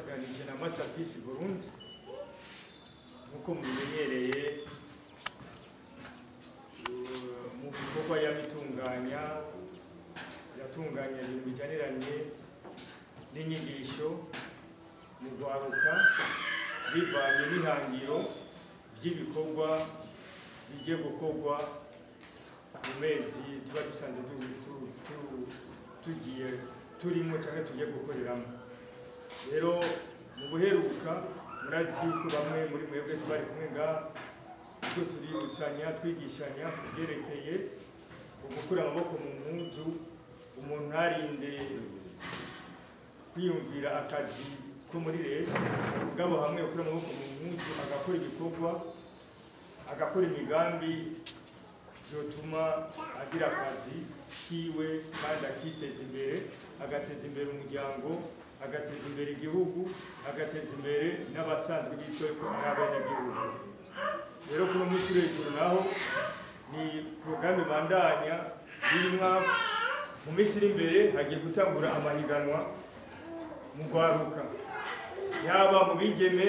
twafatikanije na Masterpiece Burundi nkuko mubimenyereye mu bikorwa yatunganya ibintu bijyaniranye n'inyigisho mu rwaruka bivanye n'ihangiro ry'ibikorwa bigiye gukorwa mu mezi tuba dusanzwe tugiye turimo cyangwa tugiye gukoreramo. Rero mu buheruka murazi yuko bamwe muri mwebwe twari kumwe ngaha twe tuributsanya twigishanya kubyerekeye gukura amaboko mu mpuzu, umuntu ntarinde kwiyumvira akazi ko muri leta mugabo hamwe gukura amaboko mu mpuzu agakora ibikorwa agakora imigambi byotuma agira akazi kiwe kandi akiteza imbere, agateza imbere umuryango, agateza imbere igihugu, agateza imbere n'abasanzwe bitwa n'abenegihugu. Rero kuno munsi hejuru naho ni programme bandanya y'imwa mu minsi iri imbere hagiye gutangura amahiganwa mu rwaruka, yaba mu bigeme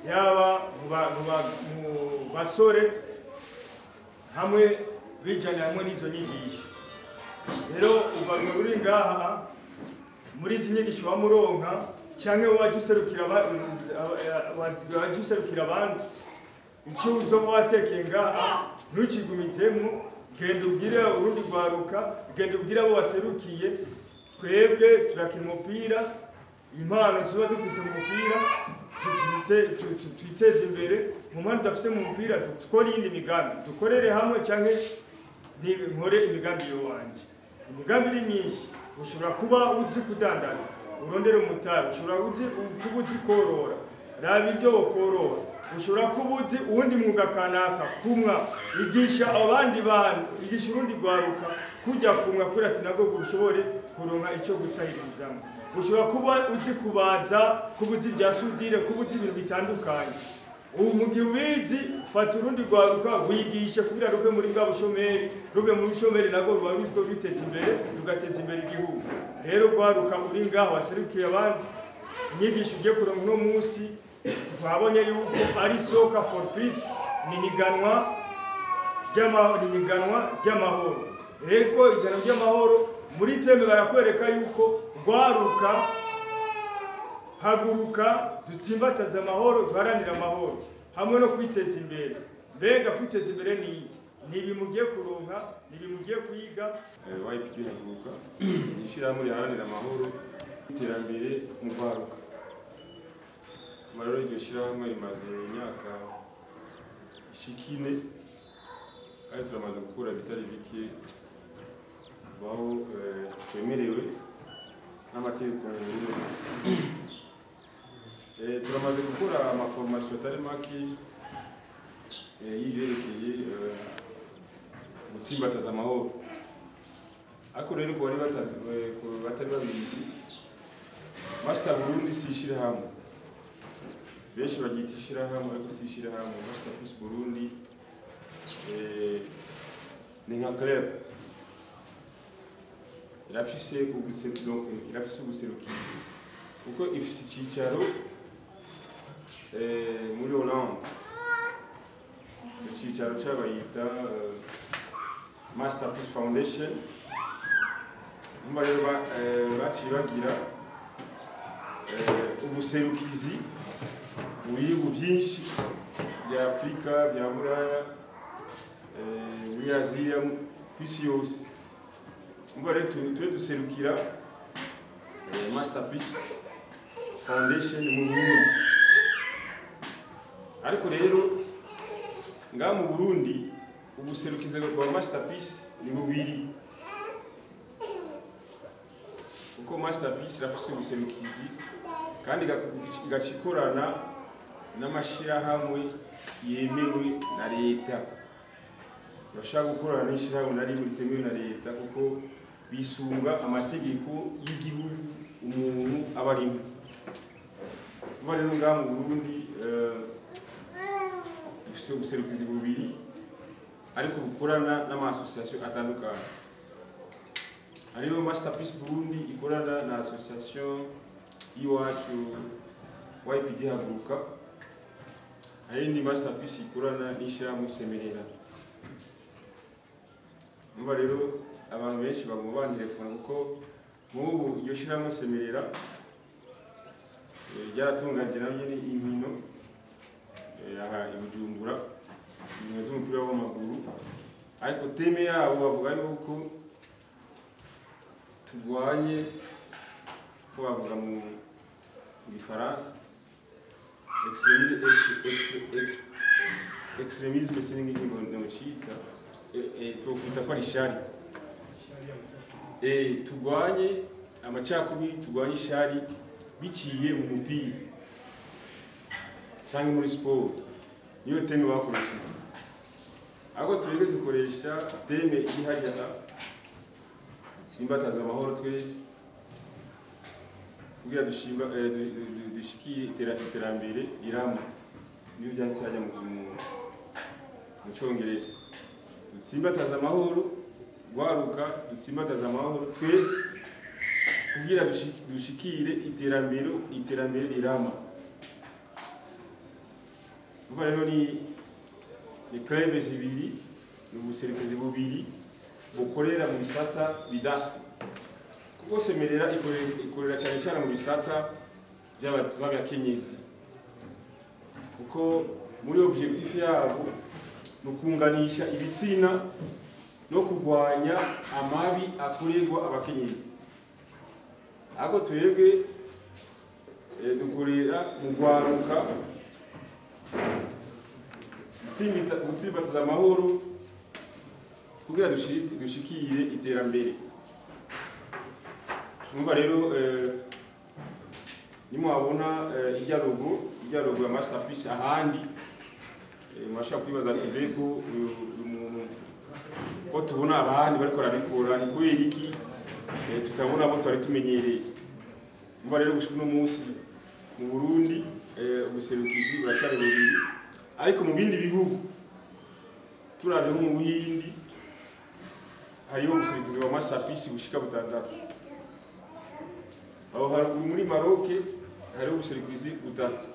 yaba mu basore hamwe bijana hamwe n'izo nyigisho. Rero ubanwa ruri ngaha muri izi nyigisho wa muronka canke waje userukira abandi icyo uzoba watekeye ngaha ntukigumizemo, genda ubwire urundi rwaruka, genda ubwire abo waserukiye twebwe turakina umupira, impano tuba dufise mu mupira twiteze imbere mu mpano dufise mu mupira, dukore iyindi migambi dukorere hamwe canke nkore imigambi yowanje. Imigambi ni myinshi, ushobora kuba uzi kudandaza urondera umutari, ushobora kuba uzi korora raba ibyo wokorora, ushobora kuba uzi uwundi mwuga kanaka kumwa, igisha abandi bantu, igisha urundi rwaruka kujya kumwa kuri ati nabwo ushobore kuronka icyo gusahirizamo. Ushobora kuba uzi kubaza, kuba uzi bya sudire, kuba uzi ibintu bitandukanye. Ubu mu gihe ubizi fata urundi rwaruka wigisha kugira ruve muri bwa bushomeri, ruve mu bushomeri nabwo ruba ruzwiho ruteza imbere, rugateza imbere igihugu. Rero rwaruka uri ngaho waserukiye abandi, inyigisho ugiye kuronka uno munsi twabonye yuko ari Soka for Peace, ni higanwa ry'amahoro. Rego higanwa ry'amahoro muri teme barakwereka yuko rwaruka haguruka dutsimbataza amahoro, duharanira amahoro hamwe no kwiteza imbere. Mbega kwiteza imbere ni ibi mugiye kuronka, ni ibi mugiye kuyiga. YPG haguruka ishyirahamwe riharanira amahoro iterambere mu rwaruka. Marero iryo shyirahamwe rimaze imyaka ishikine kandi turamaze gukura bitari bike baho twemerewe n'amategeko turamaze gukora amaformation atari make y'ibyerekeye gutsimbataza amahoro. Ariko rero ko batari babizi, Master Burundi si ishyirahamwe, benshi bagita ishyirahamwe ariko si ishyirahamwe. Masterpiece Burundi ni nka club, irafise ubuserukizi kuko ifise icyicaro muri Hollande. Icyicaro cy'abayita Masterpiece Foundation. Nyuma rero baciye bagira ubuserukizi mu bihugu byinshi bya Afurika, bya Buraya, muri Aziya, ku isi yose. Nyuma rero twe duserukira Masterpiece Foundation mu Burundi. Ariko rero ngaha mu Burundi ubuserukizi bwa Masterpiece ni bubiri, kuko Masterpiece irafise ubuserukizi kandi igacikorana n'amashirahamwe yemewe na leta. Bashaka gukorana n'ishirahamwe nari ritemewe na leta kuko bisunga amategeko y'igihugu umuntu aba arimo. Kuba rero ngaha mu Burundi dufise ubuserukizi bubiri ariko bukorana n'ama-association atandukanye. Hariho Masterpiece Burundi ikorana na association iwacu YPD haguruka hari indi masterpiece ikorana n'ishyirahamwe Semerera. Umva rero abantu benshi bagomba bantelefona kuko nk'ubu iryo shyirahamwe Semerera ryaratunganije nabyo ni inkino aha i Bujumbura, inkino z'umupira w'amaguru, ariko teme yabo bavuga yuko turwanye ko bavuga mu Gifaransa extremisme singi no chita tukwita ko ari shari turwanye amacakubiri, turwanye ishari biciye mu mupira cyangwa muri sport. Niyo teme bakoresha, ahubwo twebwe dukoresha teme iri hajya simbataza amahoro twese kugira dushikire iterambere irama. Niyo byanditse hajya mu Cyongereza, dusimbataza amahoro, gwaruka dusimbataza amahoro twese kugira dushikire iterambere irama. Umva rero ni club zibiri n'ubuserukizi bubiri bukorera mu bisata bidasa, kuko Semerera ikorera cyane cyane mu bisata by'abakenyezi, kuko muri objectif yabo no kunganisha ibitsina no kurwanya amabi akorerwa abakenyezi. Ako twebwe dukorera mu gwaruka gutsimbataza amahoro kugira dushikire iterambere. Numva rero nimwabona irya logo ya masterpiece ahandi mwashaka kwibaza ati beko umuntu ko tubona abandi bariko barabikora ni kubera iki tutabona abo twari tumenyereye. Numva rero gushika no munsi mu Burundi ubuserukizi buracari bubiri, ariko mu bindi bihugu turabye nko mu Buhindi hariho ubuserukizi wa masterpiece bushika butandatu. Aho haruguru muri Maroc hariho ubuserukizi butatu,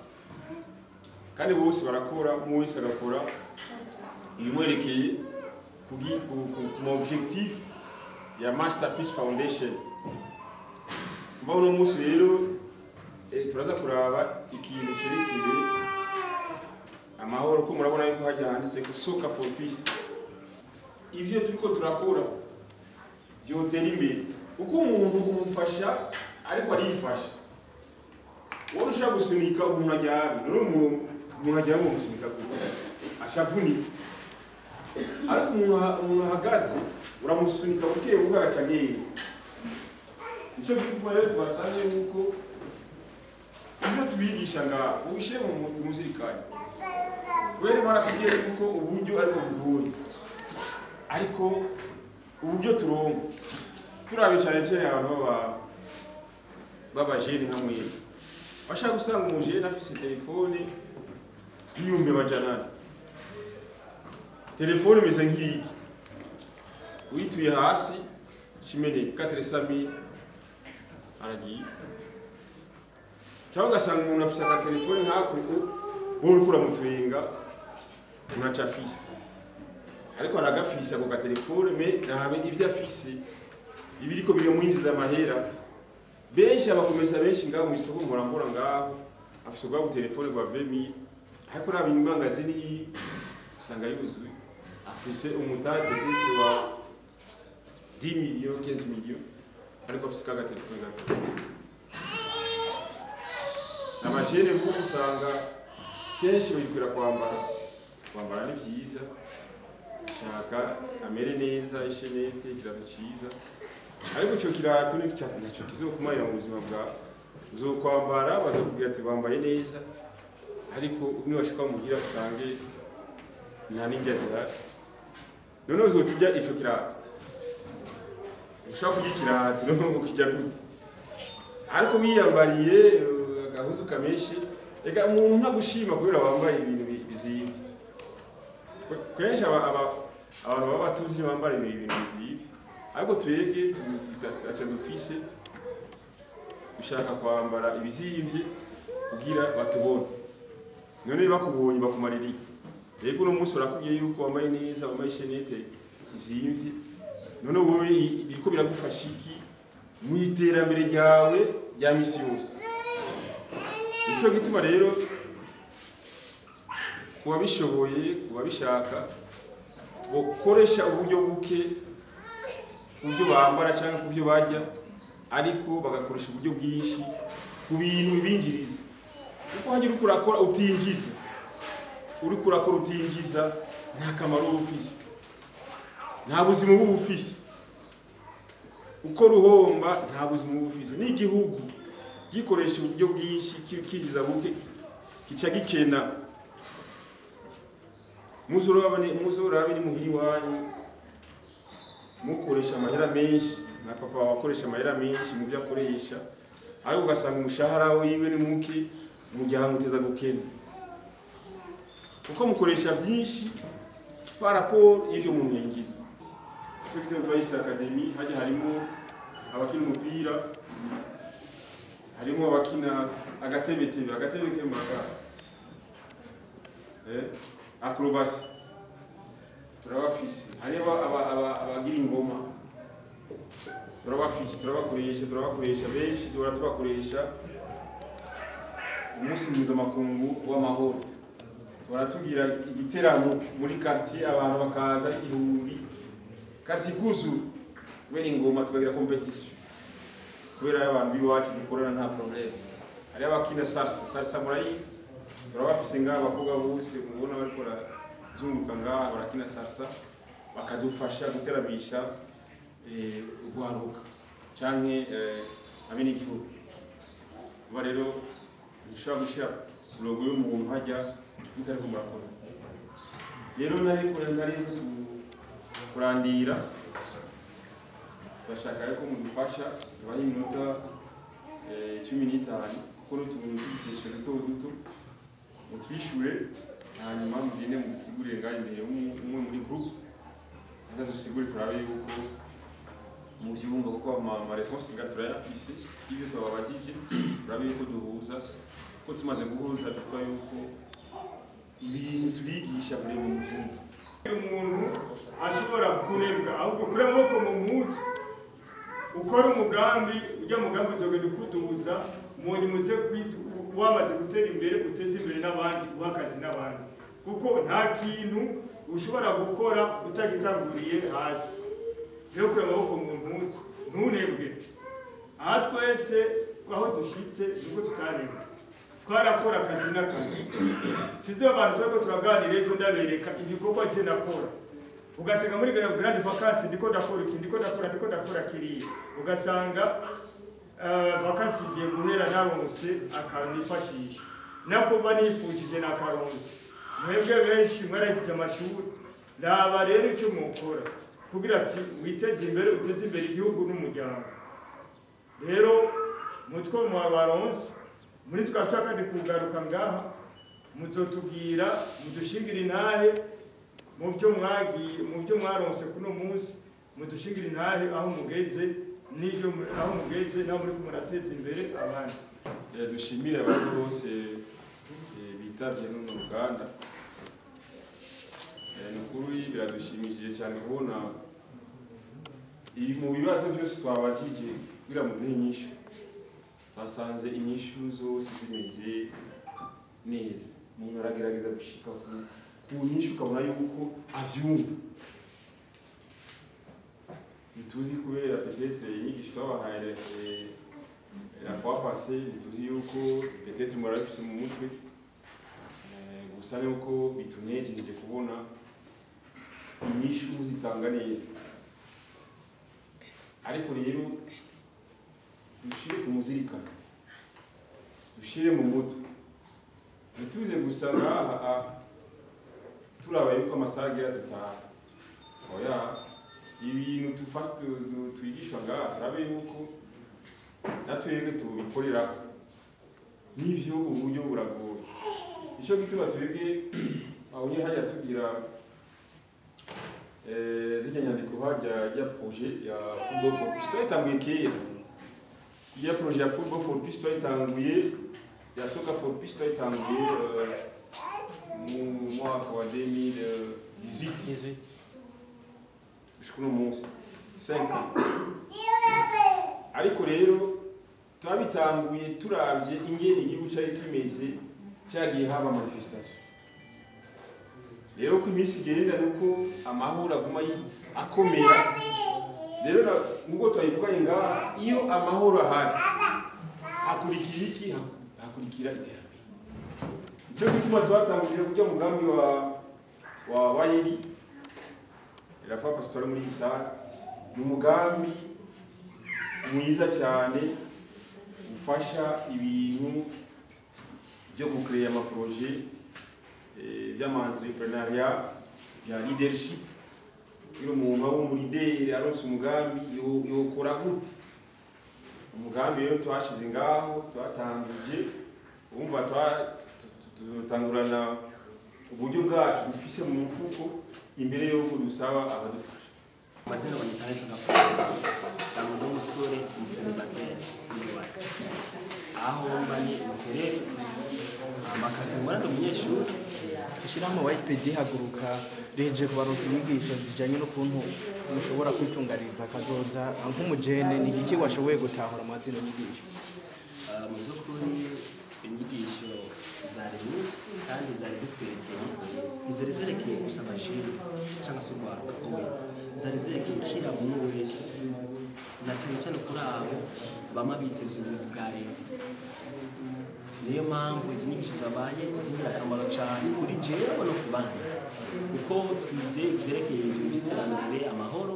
kandi bose barakora, mu wese agakora ibimwerekeye ku objectif ya Masterpiece Foundation. Mbaho no munsi rero turaza kuraba ikintu cerekeye amahoro, ko murabona yuko hajya handitse ko Soccer for Peace. Ivyo turiko turakora vyotera imbere uko umuntu umufasha ariko arifasha. Wowe ushaka gusunika umuntu ajyaye, rero umuntu ajyaye mu gusunika kuko ashavunika, ariko umuntu ahagaze uramusunika buke buke agacageye. Icyo gituma rero tubasanye yuko ibyo tubigisha ngaho ubishyire mu muzirikani, kubera baratubwiye yuko uburyo ariko bugoye, ariko uburyo turonka turabe cyane cyane abantu b'abajene nka mwebwe bashaka gusanga umujene afise telefone y'ibihumbi amajana, telefone imeze nk'iyi uyituye hasi chimene 400,000 aragiye, cyangwa ugasanga umuntu afise telefone nk'ako wowe ukura mutwenga unacafise, ariko aragafise ako ka telefone me nabe ivyo afise ibiriko biramwinjiza amahera. Benshi abakomeza benshi ngaho mu isoko murambura ngaho afise ubwa telefone bwa 20,000, ariko nabi imangazini usanga yuzuye afise umutaje wa 10 millions 15 millions, ariko afise kaga telefone gato. Amajene vuba usanga kenshi bikwira kwambara ni byiza, shaka amere neza ishenete kirato cyiza, ariko ico kirato ni cyo kizokumarira mu buzima bwawe. Uzokwambara bazakubwira ati bambaye neza, ariko niwashika mugira usange nta ninjya zihari. None uzocujya ico kirato ushaka kugira kirato no kujya gute, ariko wiyambariye agahuzu kameshi ega umuntu ntagushima kubera wambaye ibintu bizimbi. Kenshi abantu baba batuzi bambara ibintu bizimbi, ariko twege dufise dushaka kwambara ibizimvye kugira batubone. None bakubonye bakumarira iki? Yego uno munsi urakubwiye yuko wambaye neza, wambaye shenete zimvye. None wowe biriko biragufasha iki mu iterambere ryawe rya misi yose? Nico gituma rero kuba bishoboye, kuba bishaka bokoresha uburyo buke kubyo bambara cyangwa kubyo bajya, ariko bagakoresha uburyo bwinshi ku bintu binjiriza. Kuko hagira ukurakora utinjiza, uri kurakora utinjiza nta kamaro ufise, nta buzima uba ufise. Uko ruhomba nta buzima uba ufise. N'igihugu gikoresha uburyo bwinshi kinjiza buke kica gikena. Muzurabe ni muhiri wanyu mukoresha amahera menshi, na papa wakoresha amahera menshi mu byo akoresha, ariko ugasanga umushahara wiwe ni muke, umuryango uteza gukena. Kuko mukoresha byinshi par rapport y'ivyo mu nkingiza. Tufite Twayise Academy, haje harimo abakina umupira, harimo abakina agatebetebe mbaga, acrobacy turabafise, hariho abagira ingoma turabafise, turabakoresha benshi, tubakoresha umunsi mpuzamakungu w'amahoro. Turatugira igiteramo muri quartier, abantu bakaza ari igihumbi, quartier kuzu kubera ingoma, tukagira competition kubera abantu biwacu dukorana nta problem. Hari abakina salsa murayizi, turabafise ngaha abakobwa bose mubona bariko barazunguruka ngaha barakina salsa, bakadufasha guteramisha urwaruka canke abene igihugu. Uba rero dushobora gushyira logo y'umuntu hajya mutariko murakora. Rero narize kurandira, bashaka yuko mudufasha tubahe iminota 15 kuko n'utuntu tw'igitesho duto mutwishure, hanyuma mugende mudusigurire ngaho imbere umwe muri group, aza dusigure turabe yuko muvyumva, kuko amareponse nga turayafise y'ibyo twababajije, turabe yuko duhuza. Ko tumaze guhuza dutwa yuko ibintu tubigisha muri mu muvyumva. Umuntu ashobora kunebwa ahubwo kuri amaboko mu mutwe ukora umugambi, ujya mugambi uzogenda ukuduhuza umuntu muze wamaze gutera imbere, uteze imbere n'abandi, uha akazi n'abandi. Kuko nta kintu ushobora gukora utagitanguriye hasi. Rero kuri amaboko mu mutwe ntunebwe. Aha twese aho dushitse niko tutanebwe, twarakora akazi n'akazi. Sizo abantu tweko turaganira ejo ndabereka igikorwa cye nakora, ugasanga muri grande vacances ndiko ndakora iki, ndiko ndakora kiriya, ugasanga vacances igiye guhera naronse akantu nifashisha nako banifujije nakaronse. Mwebwe benshi mwarahejeje amashuri, raba rero icyo mukora kugira ati witeze imbere, uteze imbere igihugu n'umuryango. Rero mutwe mwabaronse muri twashaka ndi kugaruka ngaha, muzotubwira mudushingira intahe mu byo mwagiye, mu byo mwaronse kuno munsi, mudushingira intahe aho mugeze n'ibyo aho mugeze naho muri murateza imbere abandi. Dushimire abantu bose bitavye no Uganda. Nukuri biradushimishije cyane kubona mu bibazo byose twabajije kugira mu nyinshi twasanze inyishu zose zimeze neza. Umuntu aragerageza gushika ku nyishu ukabona yuko avyumva. Nituzi kubera peut-être inyigisho twabahaye la fois passée, nituzi yuko peut-être murabifise mu mutwe, gusa nuko bitunejeje kubona inyishu zitanga neza. Ariko rero dushire ku muzirikana, dushire mu mutwe, nituze gusa ngaha turaba yuko amasaha agera dutaha. Oya, ibintu twigishwa ngaha turabe yuko natwebwe tubikorera, n'ivyo uburyo buragoye. Ico gituma twebwe abonye hajya tugira zijya nyandiko hajya projet ya football for peace twayitanguye kera. Iya projet ya football for peace twayitanguye ya Soka for Peace twayitanguye mu mwaka wa 2018 uno munsi 5 ariko rero twabitanguye turavye ingene igihugu cyari kimeze cyagiye haba manifestation rero ko iminsi igenda nuko amahoro aguma akomera rero nubwo twayivuganye ngaha iyo amahoro ahari hakurikira iki hakurikira iterambere icyo gituma twatanguye kujya mu mugambi wa wayiri irafa pastor muri Gisara ni umugambi mwiza cyane ufasha ibintu byo gucreate ama projet by'ama-entrepreneuriat ya leadership iyo umuntu aba umulideri aronse umugambi yokora gute umugambi rero twashize ngaho twatanguje umva tutangurana uburyo bwacu bufise mu mufuko imbere yo kudusaba abadufasha amazina banyitane tugafuza sanga umusore umusenateri sinibaka aho mbanye uterere amakazi mwana umunyeshuri ishirahamwe YPD haguruka reje kubaronsa inyigisho zijanye n'ukuntu mushobora kwitunganiriza kazoza nk'umujene ni iki washoboye gutahura amazina nyigisho mu by'ukuri inyigisho zari nyinshi kandi zari zitwerekeye izari zerekeye gusa amashuri cyangwa se urwanda zari zerekeye kira muntu wese na cyane cyane kuri abo bama biteza ubuyobozi bwa leta niyo mpamvu izi nyigisho zabaye z'ingirakamaro cyane kuri jewe no ku bandi kuko twize ibyerekeye ibintu by'iterambere amahoro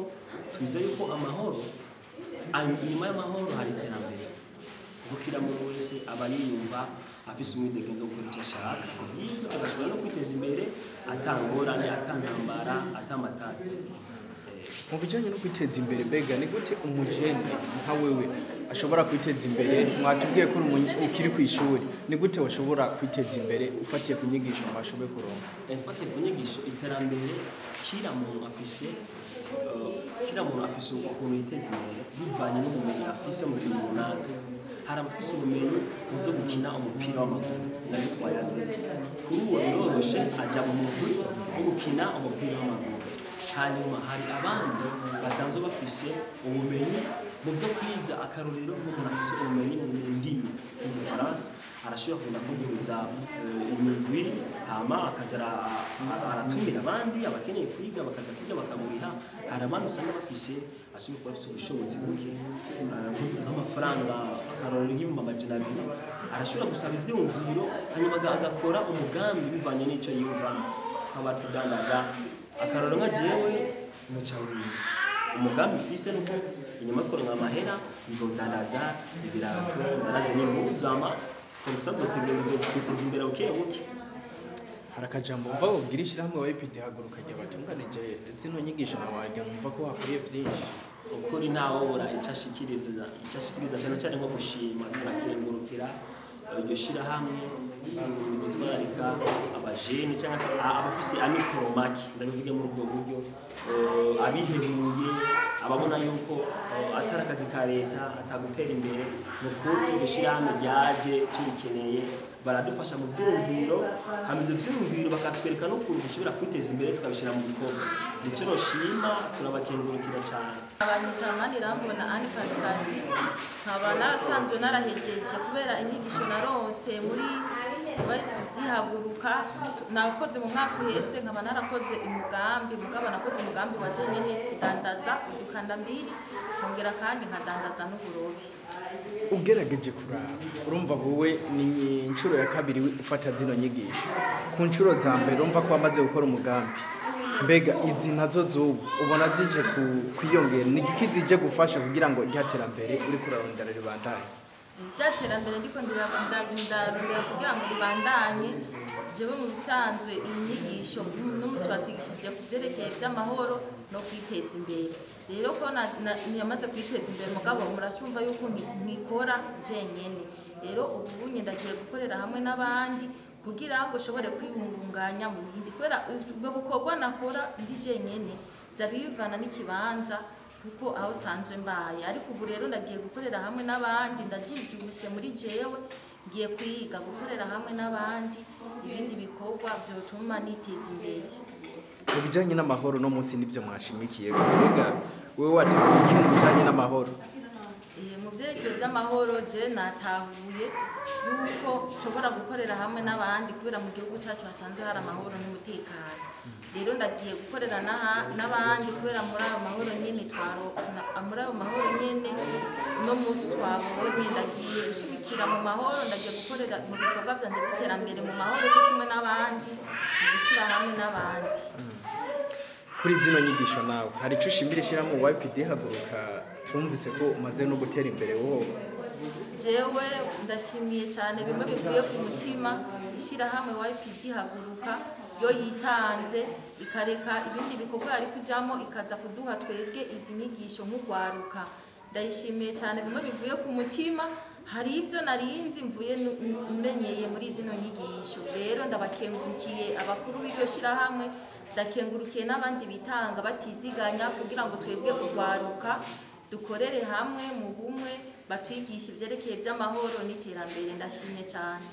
twize yuko amahoro inyuma y'amahoro hari iterambere gukira muntu wese aba yiyumva afise umwidegenzo wo gukora icyo ashaka yizo agashobora no kwiteza imbere atangorane atantambara atamatatsi mu bijanye no kwiteza imbere mbega ni gute umujene nka wewe ashobora kwiteza imbere mwatubwiye ko ukiri ku ishuri ni gute washobora kwiteza imbere ufatiye ku nyigisho mwashoboye kuronka mfatiye ku nyigisho iterambere kira muntu afise ukuntu yiteza imbere bivanye n'ubumenyi afise mu bintu runaka hari abafise ubumenyi mu byo gukina umupira w'amaguru nari twayaze kuri uwo biroroshe ajya mu mugwi wo gukina umupira w'amaguru hanyuma hari abandi basanzwe bafise ubumenyi mu byo kwiga akarorero nk'umuntu afise ubumenyi mu ndimi mu Gifaransa arashobora kugenda kuguruza imigwi hama akazara aratumira abandi abakeneye kwiga bakaza kwiga bakamuriha hari abandi usanga bafise asubira kuba bafise ubushobozi buke nk'amafaranga akarorero nk'ibihumbi amajana abiri arashobora gusaba ivyiyumviro hanyuma agakora umugambi bivanye n'ico yiyumvamo nk'aba tudandaza akarorero nka jewe ntucawuri umugambi ufise nuko inyuma kuronka amahera nzodandaza ibirato ndaraze n'impuzu ama konusabye kwiteza imbere buke hari akajambo mva ubwira ishirahamwe YPD haguruka rya batunganije zino nyigisho nawagira numva ko hakuriye byinshi ukuri ntawobora icashikiriza cyane cyane nko gushima turakengurukira iryo shirahamwe bitwararika abajene cyangwa se abafise amikoro make ndabivuge muri ubwo buryo abihebuye ababona yuko atari akazi ka leta atagutera imbere nukuri iryo shirahamwe ryaje turikeneye baradufasha mu vyiyumviro hama ivyo vyiyumviro bakatwereka n'ukuntu dushobora kwiteza imbere tukabishira mu bikorwa nico noshima turabakengurukira cyane abanyita mani rambona ani pasikazi nkaba narasanzwe narahejeje kubera inyigisho narose muri dihaguruka nakoze mu mwaka uhetse nkaba narakoze umugambi mugabo nakoze umugambi wa nyene kudandaza udukanda mbiri nkongera kandi nkadandaza n'uburobi ugerageje kuraba urumva wowe ni inshuro ya kabiri ufata zino nyigisho ku nshuro za mbere urumva ko wamaze gukora umugambi mbega izi nazo zubu ubona zije kwiyongera ni iki zije gufasha kugira ngo iryaterambere uri kurarondera ribandanye iryaterambere ndiko ndarondera kugira ngo ribandanye jewe mu bisanzwe iyi nyigisho n'umunsi batwigishije ku byerekeye by'amahoro no kwiteza imbere rero ko niyamaze kwiteza imbere mugabo muracyumva yuko nikora jenyene rero ubu ndagiye gukorera hamwe n'abandi kugira ngo shobore kwiyungunganya mu bindi kubera ubwo bukorwa nakora ndi jenyene byari bivana n'ikibanza kuko aho sanzwe mbaye ariko ubu rero ndagiye gukorera hamwe n'abandi ndajijuse muri jewe ngiye kwiga gukorera hamwe n'abandi ibindi bikorwa byotuma niteza imbere. Mu bijyanye n'amahoro no munsi n'ibyo mwashimikiye mbega wewe wateguye iki mu bijyanye n'amahoro? Mu byerekeye by'amahoro je natahuye yuko nshobora gukorera hamwe n'abandi kubera mu gihugu cyacu hasanzwe hari amahoro n'umutekano. Rero ndagiye gukorera n'abandi kubera muri ayo mahoro nyine no munsi twabonye ndagiye gushimikira mu mahoro, ndagiye gukorera mu bikorwa byanjye by'iterambere mu mahoro cyo kumwe n'abandi, gushyira hamwe n'abandi. Kuri zino nyigisho nawe hari icyo ushimira ishyirahamwe YPD Haguruka twumvise ko umaze no gutera imbere wowe? Jewe ndashimiye cyane bimwe bivuye ku mutima ishyirahamwe YPD Haguruka yo yitanze ikareka ibindi bikorwa yari kujamo ikaza kuduha twebwe izi nyigisho nk'ugwaruka. Ndayishimiye cyane bimwe bivuye ku mutima, hari ibyo narinzi mvuye menyeye muri zino nyigisho. Rero ndabakengurukiye abakuru b'iryo shyirahamwe, ndakengurukiye n'abandi bitanga batiziganya kugira ngo twebwe kugwaruka dukorere hamwe mu bumwe, batwigisha ibyerekeye by'amahoro n'iterambere. Ndashimye cyane.